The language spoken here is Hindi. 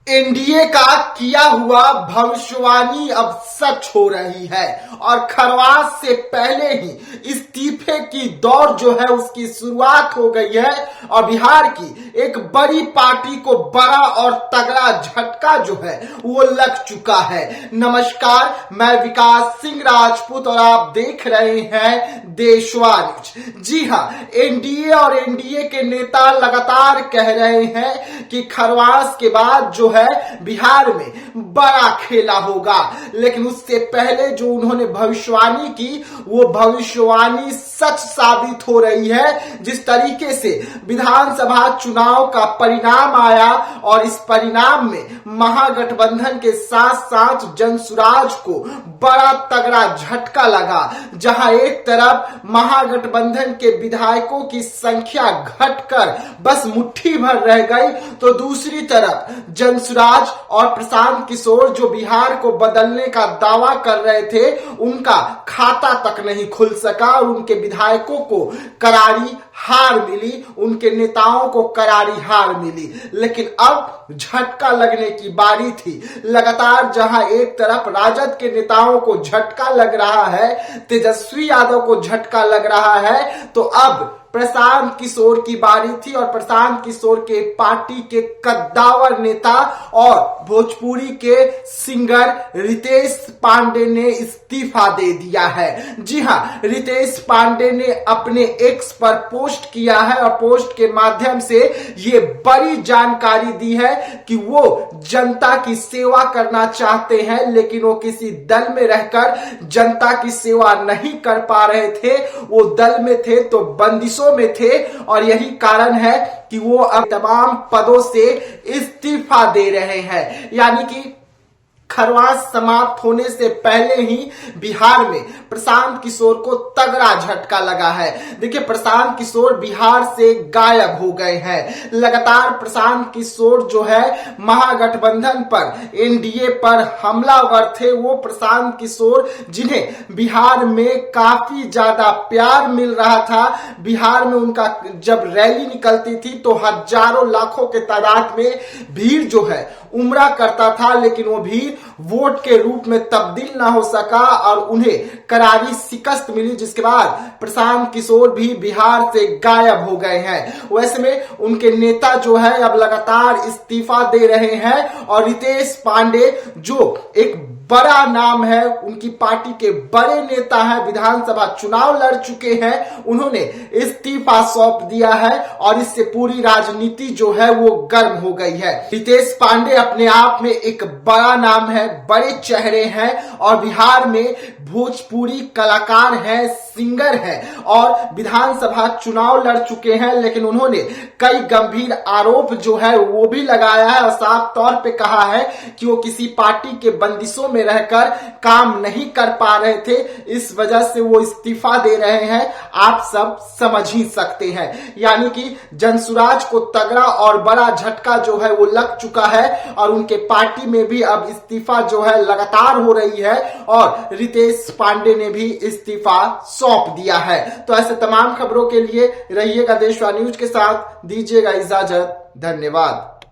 एनडीए का किया हुआ भविष्यवाणी अब सच हो रही है और खरवास से पहले ही इस्तीफे की दौड़ जो है उसकी शुरुआत हो गई है और बिहार की एक बड़ी पार्टी को बड़ा और तगड़ा झटका जो है वो लग चुका है। नमस्कार, मैं विकास सिंह राजपूत और आप देख रहे हैं देशवा न्यूज। जी हाँ, एनडीए और एनडीए के नेता लगातार कह रहे हैं कि खरवास के बाद जो है बिहार में बड़ा खेला होगा, लेकिन उससे पहले जो उन्होंने भविष्यवाणी की वो भविष्यवाणी सच साबित हो रही है। जिस तरीके से विधानसभा चुनाव का परिणाम आया और इस परिणाम में महागठबंधन के साथ साथ जनसुराज को बड़ा तगड़ा झटका लगा, जहां एक तरफ महागठबंधन के विधायकों की संख्या घटकर बस मुट्ठी भर रह गई, तो दूसरी तरफ जनसुराज और प्रशांत किशोर जो बिहार को बदलने का दावा कर रहे थे उनका खाता तक नहीं खुल सका और उनके विधायकों को करारी हार मिली, उनके नेताओं को करारी हार मिली। लेकिन अब झटका लगने की बारी थी। लगातार जहां एक तरफ राजद के नेताओं को झटका लग रहा है, तेजस्वी यादव को झटका लग रहा है, तो अब प्रशांत किशोर की बारी थी और प्रशांत किशोर के पार्टी के कद्दावर नेता और भोजपुरी के सिंगर रितेश पांडे ने इस्तीफा दे दिया है। जी हाँ, रितेश पांडे ने अपने एक्स पर पोस्ट किया है और पोस्ट के माध्यम से ये बड़ी जानकारी दी है कि वो जनता की सेवा करना चाहते हैं, लेकिन वो किसी दल में रहकर जनता की सेवा नहीं कर पा रहे थे। वो दल में थे तो बंदिशों में थे और यही कारण है कि वो अब तमाम पदों से इस्तीफा दे रहे हैं। यानी कि खरवास समाप्त होने से पहले ही बिहार में प्रशांत किशोर को तगड़ा झटका लगा है। देखिए, प्रशांत किशोर बिहार से गायब हो गए हैं। लगातार प्रशांत किशोर जो है महागठबंधन पर, एनडीए पर हमलावर थे। वो प्रशांत किशोर जिन्हें बिहार में काफी ज्यादा प्यार मिल रहा था, बिहार में उनका जब रैली निकलती थी तो हजारों लाखों के तादाद में भीड़ जो है उमड़ा करता था, लेकिन वो भीड़ वोट के रूप में तब्दील ना हो सका और उन्हें करारी शिकस्त मिली, जिसके बाद प्रशांत किशोर भी बिहार से गायब हो गए हैं। वैसे में उनके नेता जो है अब लगातार इस्तीफा दे रहे हैं और रितेश पांडे जो एक बड़ा नाम है, उनकी पार्टी के बड़े नेता हैं, विधानसभा चुनाव लड़ चुके हैं, उन्होंने इस्तीफा सौंप दिया है और इससे पूरी राजनीति जो है वो गर्म हो गई है। रितेश पांडे अपने आप में एक बड़ा नाम है, बड़े चेहरे हैं और बिहार में भोजपुरी कलाकार हैं, सिंगर हैं और विधानसभा चुनाव लड़ चुके हैं, लेकिन उन्होंने कई गंभीर आरोप जो है वो भी लगाया है और साफ तौर पे कहा है कि वो किसी पार्टी के बंदिशों में रहकर काम नहीं कर पा रहे थे, इस वजह से वो इस्तीफा दे रहे हैं। आप सब समझ ही सकते हैं। यानी कि जनसुराज को तगड़ा और बड़ा झटका जो है वो लग चुका है और उनके पार्टी में भी अब इस्तीफा जो है लगातार हो रही है और रितेश पांडे ने भी इस्तीफा सौंप दिया है। तो ऐसे तमाम खबरों के लिए रहिएगा देशवा न्यूज के साथ, दीजिएगा इजाजत। धन्यवाद।